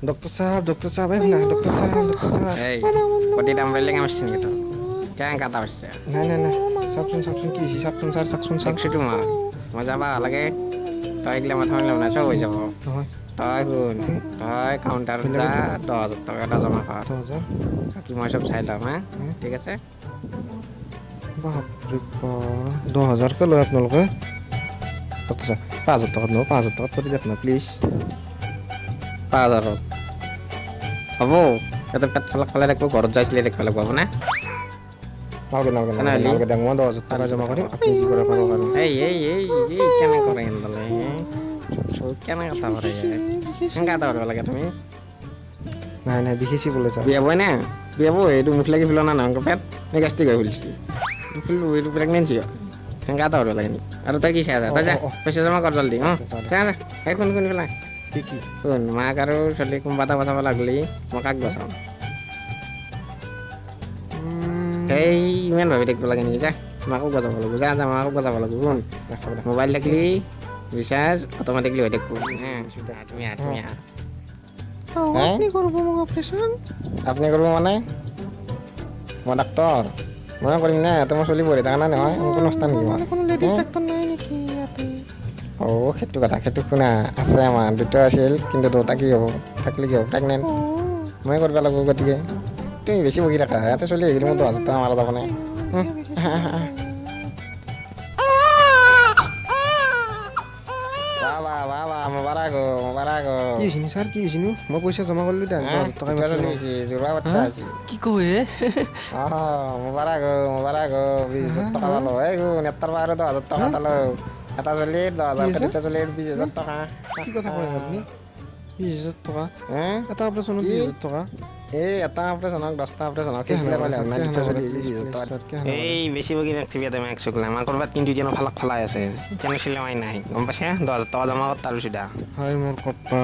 doctor সাহেব না doctor সাহেব এই কোটি দাম বললে কেমন gitu কেন কথা হচ্ছে না না না সাবসুন কি সাবসুন স্যার সাবসুন স্যার একশো টুমা মজা বা লাগে তই এগুলা মাথা মারলাম না সব হয়ে যাব নহয় তই শুন তই কাউন্টার যা 10,000 টাকা এটা জমা কর 10,000 বাকি মই সব চাই লম হ্যাঁ ঠিক আছে বাপরে বাপ 10,000 কে লয় আপোনালোকে ডক্টর সাহেব 5,000 টাকা নো 5,000 টাকা করে দেখ না প্লিজ 5,000 হ'ব এটা পেট ফালাক ফালে রাখবো ঘৰত যাইছিলে দেখবা লাগব হ'ব না নালগে দেখ মই 10,000 টাকা জমা কৰিম আপুনি কি কৰে পাব পাৰো এই কেন কৰে এন্দলে কেন কথা কৰে কেন কথা কৰিব লাগে তুমি নাই নাই বিশেষি বলে স্যার বিয়া বই না বিয়া বই এইটো মুখ লাগি ফিল না নংক পেট নে গাস্টিক হৈ ফুলিছিল ফুল এইটো প্ৰেগনেন্সি কেন কথা কৰিব লাগে আৰু তই কি চাই তই যা পইচা জমা কৰ জলদি যা যা এই কোন পেলাই কি কি শুন মাক আৰু ছোৱালী কোনোবা এটা বচাব লাগলি মই কাক বচাম এই ইমান ভাবি থাকিব লাগে নেকি যা মাকো বচাব লাগিব যা যা মাকো বচাব লাগিব শুন মোবাইল থাকিলি রিচার্জ অটোমেটিকলি হয়ে থাকবো হ্যাঁ তুমি আপনি করবো মোক অপারেশন আপনি করবো মানে মই ডাক্তৰ মই কৰিম না তোমাৰ চলি পঢ়ি থাকা না নহয় কোনো নস্তা নেকি মই কোনো লেডিজ ডাক্তার নাই নেকি ইয়াতে সেইটো কথা সেইটো শুনা আছে আমাৰ দুটা আছিল কিন্তু দুটা কি হ'ব থাকলে কি হ'ব প্ৰেগনেণ্ট মই কৰিব লাগিব গতিকে তুমি বেছি বকি থাকা ইয়াতে চলি আহিলে মই 10,000 টাকা মাৰা যাব নাই কি হৈছিনো স্যাৰ কি হৈছিনো মই পইচা জমা কৰিলো 10,000 টাকা চলি আহিছে জোৰা বাচ্চা আছে কি কয় মুবাৰক 20,000 টাকা পালো এই নেতাৰ পৰা 10,000 টাকা পালো এটা চলিৰ 10,000 এটা চলিৰ 20,000 টাকা কি কথা কয় আপুনি 20,000 টাকা এটা অপারেশনত 20,000 টাকা এই এটা অপারেশনক 10টা অপারেশনক কেইটা পালে না দুটা চলি 20,000 টাকা এই বেছি বগি ৰাখিবি তুমি এক চকলা আমাৰ কৰবাত কিন্তু যেন ফালাক ফলাই আছে যেন চিলেমাই নাই গম পাইছা 10,000 টাকা জমা কৰ তাৰ চিধা হাই মোৰ কপ্পা